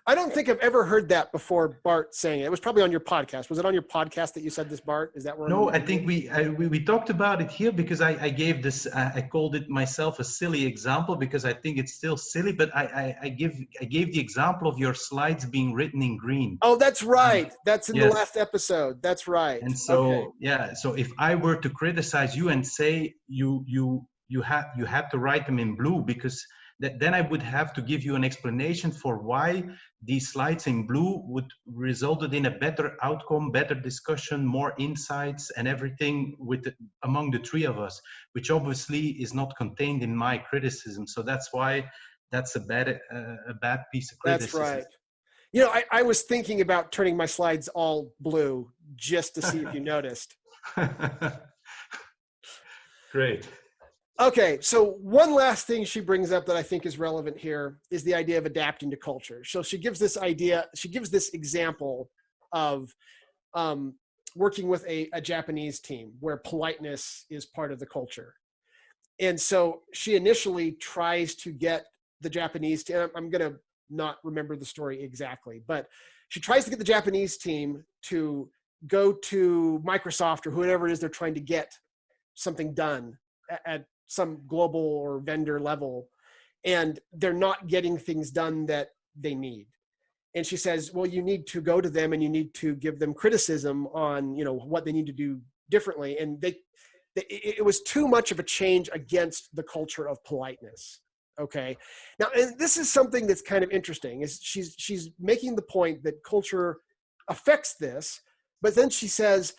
I don't think I've ever heard that before, Bart saying it. It was probably on your podcast. Was it on your podcast that you said this, Bart? Is that where? No, I think we talked about it here because I gave this, I called it myself a silly example because I think it's still silly, but I gave the example of your slides being written in green. Oh, that's right. That's in the last episode. That's right. And so, so if I were to criticize you and say you had to write them in blue, because then I would have to give you an explanation for why these slides in blue would resulted in a better outcome, better discussion, more insights and everything among the 3 of us, which obviously is not contained in my criticism. So that's why that's a bad piece of criticism. That's right. You know, I was thinking about turning my slides all blue just to see if you noticed. Great. Okay, so one last thing she brings up that I think is relevant here is the idea of adapting to culture. So she gives this example of working with a Japanese team where politeness is part of the culture. And so she initially tries to get the Japanese team, I'm going to not remember the story exactly, but she tries to get the Japanese team to go to Microsoft or whoever it is they're trying to get something done at some global or vendor level, and they're not getting things done that they need. And she says, well, you need to go to them and you need to give them criticism on, what they need to do differently. And it was too much of a change against the culture of politeness. Okay. Now, and this is something that's kind of interesting, is she's making the point that culture affects this, but then she says,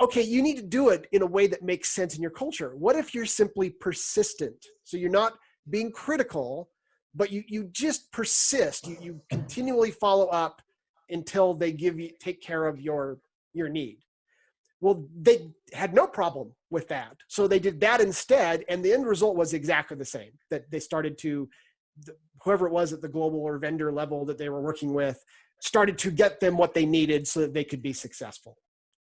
okay, you need to do it in a way that makes sense in your culture. What if you're simply persistent? So you're not being critical, but you just persist. You continually follow up until they take care of your need. Well, they had no problem with that. So they did that instead. And the end result was exactly the same, that they started to, whoever it was at the global or vendor level that they were working with, started to get them what they needed so that they could be successful.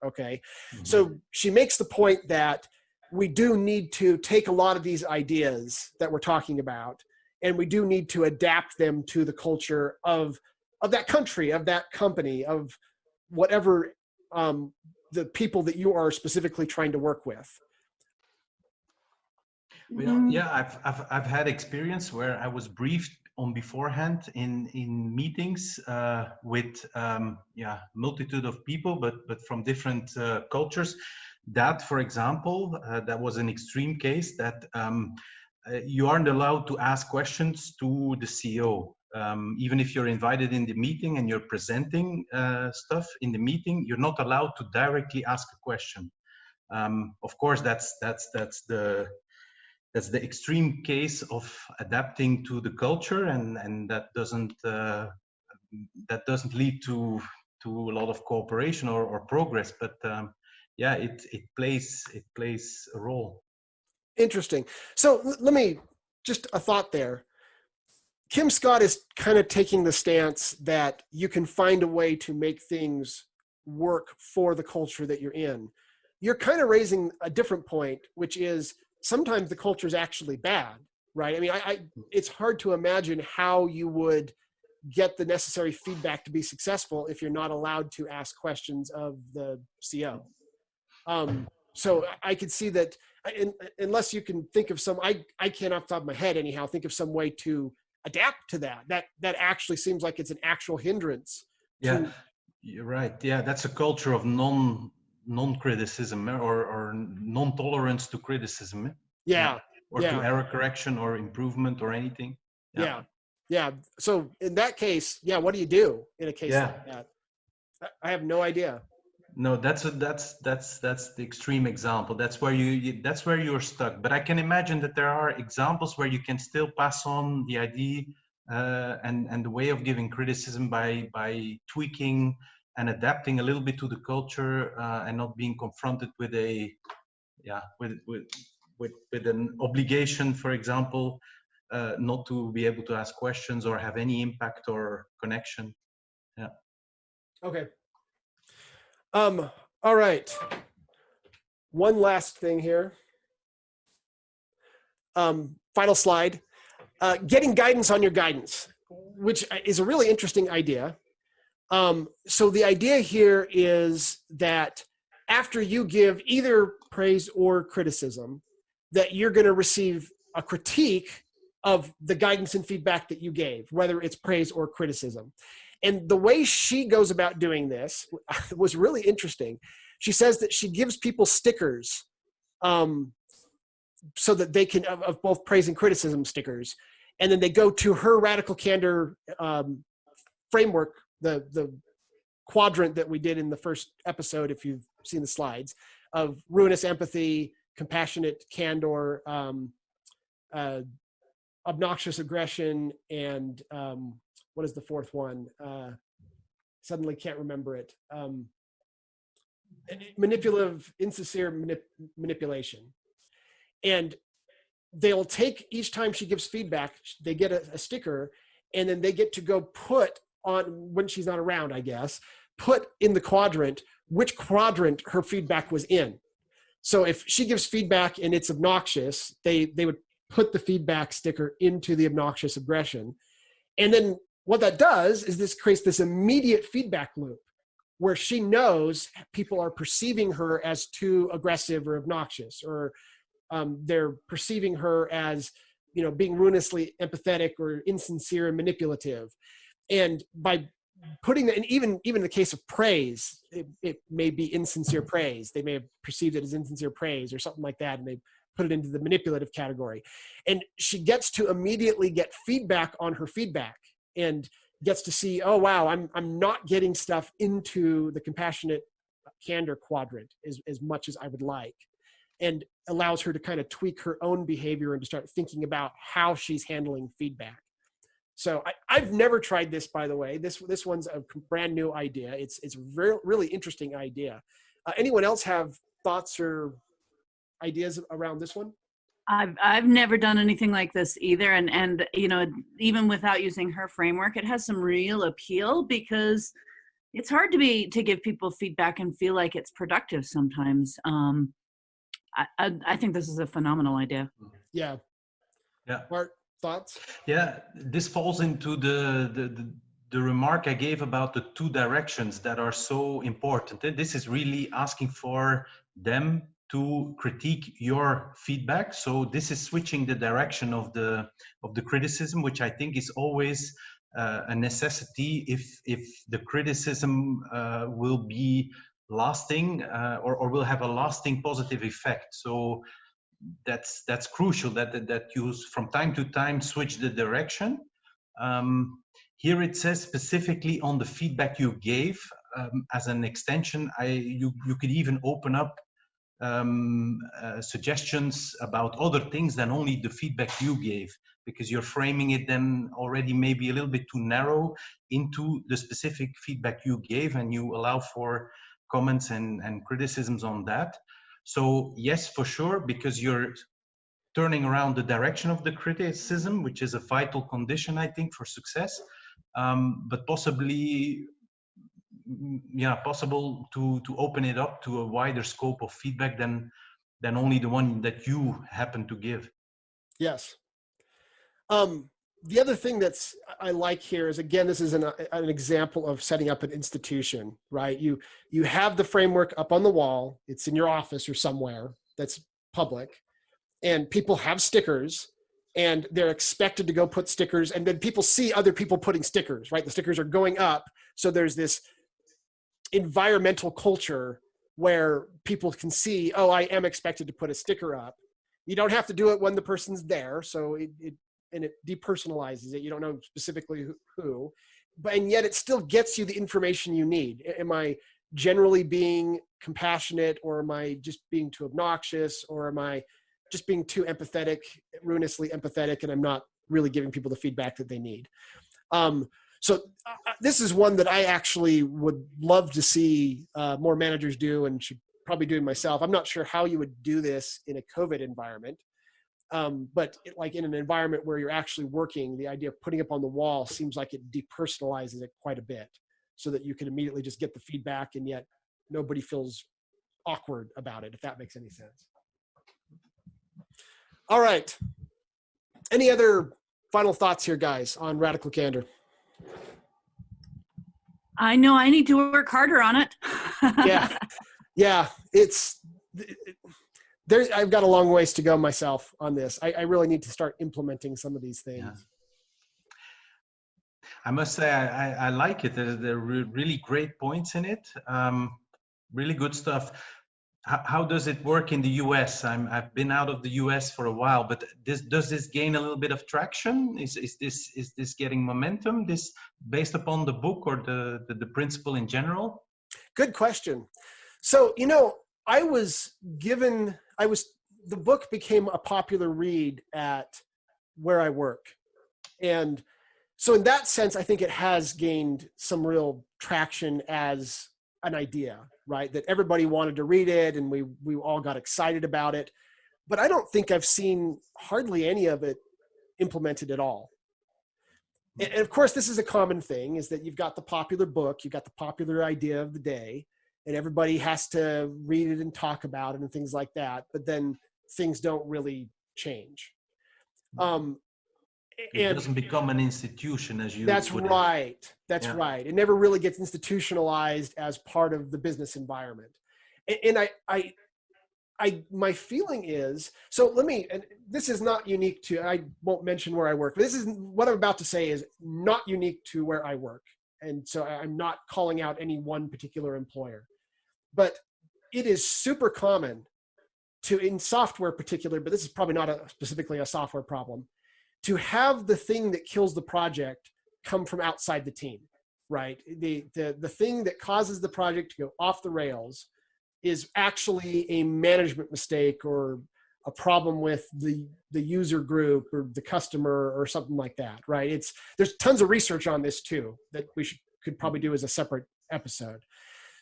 Okay. Mm-hmm. So she makes the point that we do need to take a lot of these ideas that we're talking about, and we do need to adapt them to the culture of that country, of that company, of whatever the people that you are specifically trying to work with. Well, yeah, I've had experience where I was briefed on beforehand in meetings with multitude of people, but from different cultures. That, for example, that was an extreme case that you aren't allowed to ask questions to the CEO. Even if you're invited in the meeting and you're presenting stuff in the meeting, you're not allowed to directly ask a question. Of course, that's the extreme case of adapting to the culture, and that doesn't lead to a lot of cooperation or progress. But yeah, it plays a role. Interesting. So let me, just a thought there. Kim Scott is kind of taking the stance that you can find a way to make things work for the culture that you're in. You're kind of raising a different point, which is sometimes the culture is actually bad, right? I mean, it's hard to imagine how you would get the necessary feedback to be successful if you're not allowed to ask questions of the CO. So I could see that, unless you can think of some, I can't off the top of my head anyhow, think of some way to adapt to that actually seems like it's an actual hindrance. Yeah, you're right. Yeah, that's a culture of non-criticism or non-tolerance to criticism. Yeah. Or to error correction or improvement or anything. Yeah. So in that case, what do you do in a case like that? I have no idea. No, that's the extreme example. That's where you're stuck. But I can imagine that there are examples where you can still pass on the idea and the way of giving criticism by tweaking and adapting a little bit to the culture and not being confronted with with an obligation, for example, not to be able to ask questions or have any impact or connection. Yeah. Okay. All right. One last thing here. Final slide. Getting guidance on your guidance, which is a really interesting idea. So the idea here is that after you give either praise or criticism, that you're going to receive a critique of the guidance and feedback that you gave, whether it's praise or criticism. And the way she goes about doing this was really interesting. She says that she gives people stickers so that they can, of both praise and criticism stickers. And then they go to her Radical Candor framework, the quadrant that we did in the first episode, if you've seen the slides, of ruinous empathy, compassionate candor, obnoxious aggression, and what is the fourth one? Suddenly can't remember it. Manipulative, insincere manipulation. And they'll take, each time she gives feedback, they get a sticker, and then they get to go put on, when she's not around, I guess, put in the quadrant which quadrant her feedback was in. So if she gives feedback and it's obnoxious, they would put the feedback sticker into the obnoxious aggression. And then what that does is this creates this immediate feedback loop where she knows people are perceiving her as too aggressive or obnoxious, or they're perceiving her as, being ruinously empathetic or insincere and manipulative. And by putting that, and even in the case of praise, it may be insincere praise. They may have perceived it as insincere praise or something like that, and they put it into the manipulative category. And she gets to immediately get feedback on her feedback and gets to see, oh wow, I'm not getting stuff into the compassionate candor quadrant as much as I would like, and allows her to kind of tweak her own behavior and to start thinking about how she's handling feedback. So I've never tried this, by the way. This one's a brand new idea. It's a really interesting idea. Anyone else have thoughts or ideas around this one? I've never done anything like this either, and even without using her framework, it has some real appeal because it's hard to give people feedback and feel like it's productive sometimes. I think this is a phenomenal idea. Yeah. Bart, thoughts? Yeah, this falls into the remark I gave about the two directions that are so important. This is really asking for them to critique your feedback. So this is switching the direction of the criticism, which I think is always a necessity if the criticism will be lasting or will have a lasting positive effect. So that's crucial that you from time to time switch the direction. Here it says specifically on the feedback you gave. As an extension, you could even open up suggestions about other things than only the feedback you gave, because you're framing it then already maybe a little bit too narrow into the specific feedback you gave, and you allow for comments and criticisms on that. So yes, for sure, because you're turning around the direction of the criticism, which is a vital condition, I think, for success. But possibly, yeah, possible to open it up to a wider scope of feedback than only the one that you happen to give. Yes. The other thing I like here is, again, this is an example of setting up an institution, right? You have the framework up on the wall. It's in your office or somewhere that's public, and people have stickers, and they're expected to go put stickers, and then people see other people putting stickers, right? The stickers are going up. So there's this environmental culture where people can see, oh, I am expected to put a sticker up. You don't have to do it when the person's there. So it depersonalizes it. You don't know specifically who, and yet it still gets you the information you need. Am I generally being compassionate, or am I just being too obnoxious, or am I just being too empathetic, ruinously empathetic, and I'm not really giving people the feedback that they need? So this is one that I actually would love to see more managers do, and should probably do it myself. I'm not sure how you would do this in a COVID environment. But like in an environment where you're actually working, the idea of putting up on the wall seems like it depersonalizes it quite a bit, so that you can immediately just get the feedback, and yet nobody feels awkward about it, if that makes any sense. All right. Any other final thoughts here, guys, on radical candor? I know I need to work harder on it. Yeah. I've got a long ways to go myself on this. I really need to start implementing some of these things. Yeah. I must say, I like it. There are really great points in it. Really good stuff. How does it work in the US? I've been out of the US for a while, but does this gain a little bit of traction? Is this getting momentum? This based upon the book, or the principle in general? Good question. So, the book became a popular read at where I work. And so in that sense, I think it has gained some real traction as an idea, right? That everybody wanted to read it, and we all got excited about it. But I don't think I've seen hardly any of it implemented at all. And of course, this is a common thing, is that you've got the popular book, you've got the popular idea of the day, and everybody has to read it and talk about it and things like that. But then things don't really change. It doesn't become an institution, as you. That's right. That's right. It never really gets institutionalized as part of the business environment. And my feeling is, and this is not unique to, I won't mention where I work, but this is what I'm about to say is not unique to where I work. And so I'm not calling out any one particular employer, but it is super common in software particular, but this is probably not specifically a software problem, to have the thing that kills the project come from outside the team, right? The thing that causes the project to go off the rails is actually a management mistake, or a problem with the user group or the customer or something like that, right? There's tons of research on this too that we could probably do as a separate episode.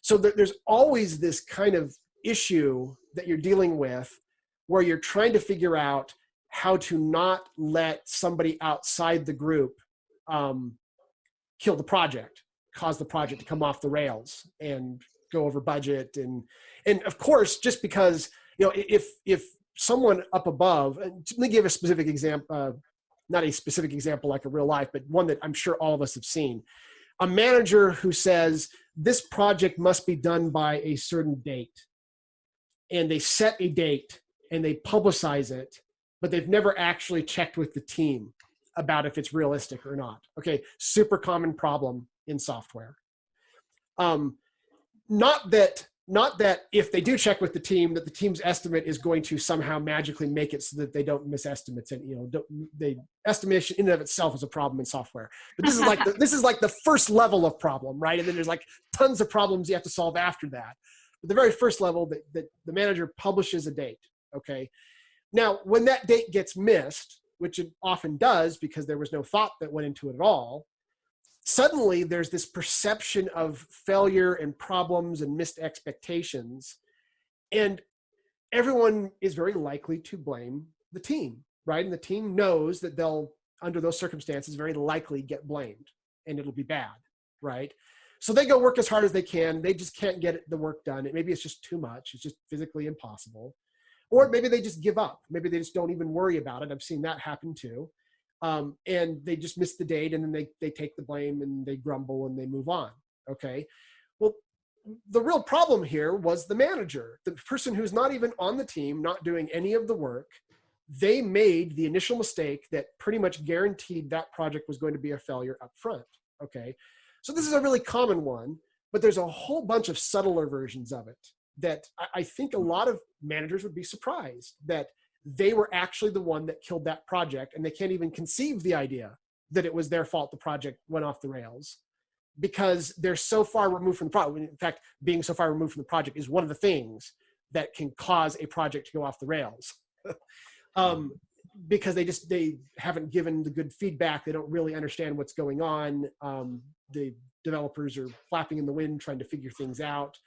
So there's always this kind of issue that you're dealing with, where you're trying to figure out how to not let somebody outside the group kill the project, cause the project to come off the rails and go over budget. And of course, just because, if someone up above, and let me give a specific example, not a specific example like a real life, but one that I'm sure all of us have seen. A manager who says, this project must be done by a certain date. And they set a date and they publicize it, but they've never actually checked with the team about if it's realistic or not. Okay, super common problem in software. Not that not that if they do check with the team, that the team's estimate is going to somehow magically make it so that they don't miss estimates. And, estimation in and of itself is a problem in software. But this is like the first level of problem, right? And then there's like tons of problems you have to solve after that. But the very first level, that the manager publishes a date, okay? Now, when that date gets missed, which it often does because there was no thought that went into it at all, suddenly there's this perception of failure and problems and missed expectations. And everyone is very likely to blame the team, right? And the team knows that they'll, under those circumstances, very likely get blamed and it'll be bad, right? So they go work as hard as they can. They just can't get the work done. Maybe it's just too much. It's just physically impossible. Or maybe they just give up. Maybe they just don't even worry about it. I've seen that happen too. And they just miss the date and then they take the blame and they grumble and they move on. Okay. Well, the real problem here was the manager, the person who's not even on the team, not doing any of the work. They made the initial mistake that pretty much guaranteed that project was going to be a failure up front. Okay. So this is a really common one, but there's a whole bunch of subtler versions of it that I think a lot of managers would be surprised that they were actually the one that killed that project, and they can't even conceive the idea that it was their fault the project went off the rails because they're so far removed from the project. In fact, being so far removed from the project is one of the things that can cause a project to go off the rails. Because they haven't given the good feedback. They don't really understand what's going on. The developers are flapping in the wind trying to figure things out.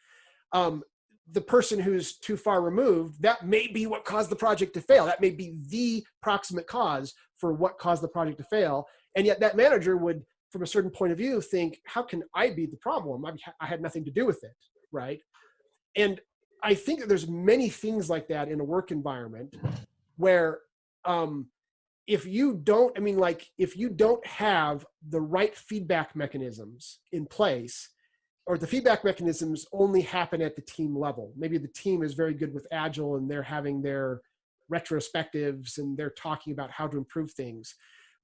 The person who's too far removed, that may be what caused the project to fail. That may be the proximate cause for what caused the project to fail. And yet that manager would, from a certain point of view, think, how can I be the problem? I had nothing to do with it, right? And I think that there's many things like that in a work environment where if you don't have the right feedback mechanisms in place, or the feedback mechanisms only happen at the team level. Maybe the team is very good with Agile and they're having their retrospectives and they're talking about how to improve things.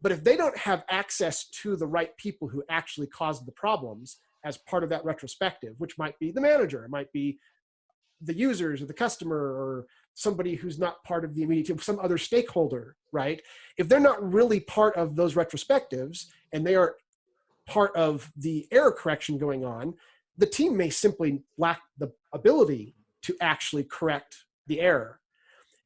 But if they don't have access to the right people who actually caused the problems as part of that retrospective, which might be the manager, it might be the users or the customer or somebody who's not part of the immediate team, some other stakeholder, right? If they're not really part of those retrospectives and they are part of the error correction going on, the team may simply lack the ability to actually correct the error.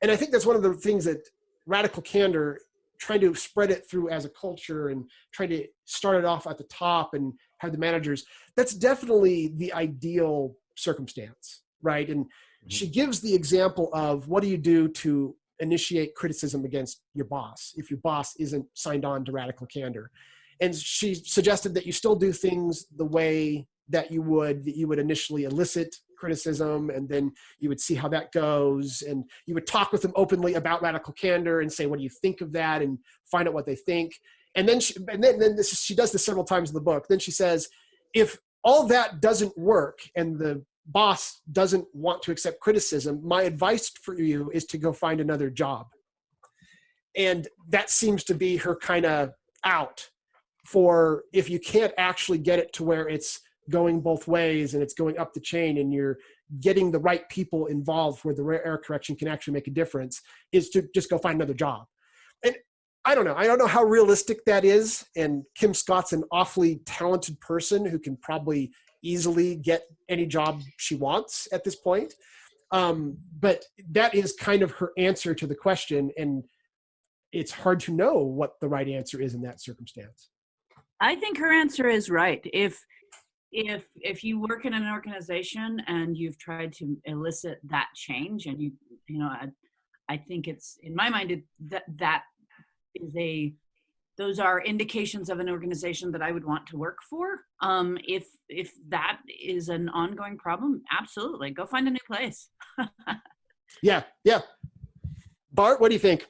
And I think that's one of the things that Radical Candor, trying to spread it through as a culture and trying to start it off at the top and have the managers, that's definitely the ideal circumstance, right? And she gives the example of what do you do to initiate criticism against your boss if your boss isn't signed on to Radical Candor. And she suggested that you still do things the way that you would initially elicit criticism, and then you would see how that goes, and you would talk with them openly about Radical Candor and say, what do you think of that, and find out what they think. And then she does this several times in the book. Then she says, if all that doesn't work and the boss doesn't want to accept criticism, my advice for you is to go find another job. And that seems to be her kind of out for if you can't actually get it to where it's going both ways and it's going up the chain and you're getting the right people involved where the error correction can actually make a difference, is to just go find another job. And I don't know how realistic that is. And Kim Scott's an awfully talented person who can probably easily get any job she wants at this point. But that is kind of her answer to the question. And it's hard to know what the right answer is in that circumstance. I think her answer is right. If you work in an organization and you've tried to elicit that change, and I think it's, in my mind, those are indications of an organization that I would want to work for. If that is an ongoing problem, absolutely, go find a new place. Yeah. Bart, what do you think?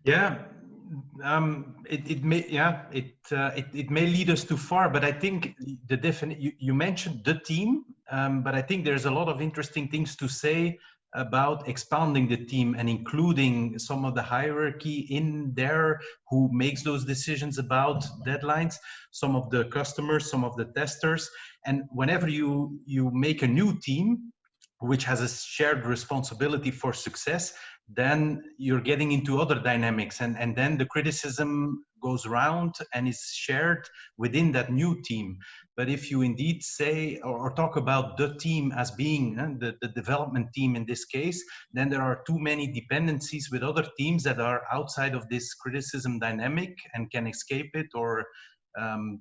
Yeah. It may lead us too far, but I think you mentioned the team, but I think there's a lot of interesting things to say about expanding the team and including some of the hierarchy in there who makes those decisions about deadlines, some of the customers, some of the testers. And whenever you make a new team which has a shared responsibility for success, then you're getting into other dynamics, and then the criticism goes around and is shared within that new team. But if you indeed say or talk about the team as being the development team in this case, then there are too many dependencies with other teams that are outside of this criticism dynamic and can escape it or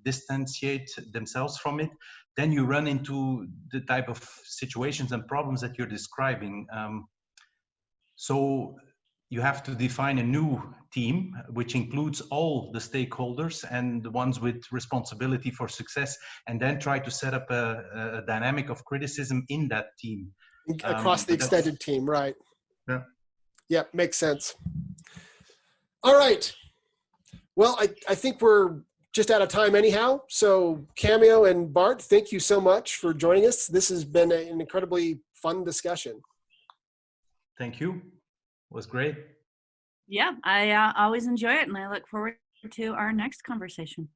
distantiate themselves from it. Then you run into the type of situations and problems that you're describing. So you have to define a new team, which includes all the stakeholders and the ones with responsibility for success, and then try to set up a dynamic of criticism in that team. Across the extended team, right? Yeah. Yeah, makes sense. All right. Well, I think we're just out of time anyhow. So Cameo and Bart, thank you so much for joining us. This has been an incredibly fun discussion. Thank you. It was great. Yeah, I always enjoy it, and I look forward to our next conversation.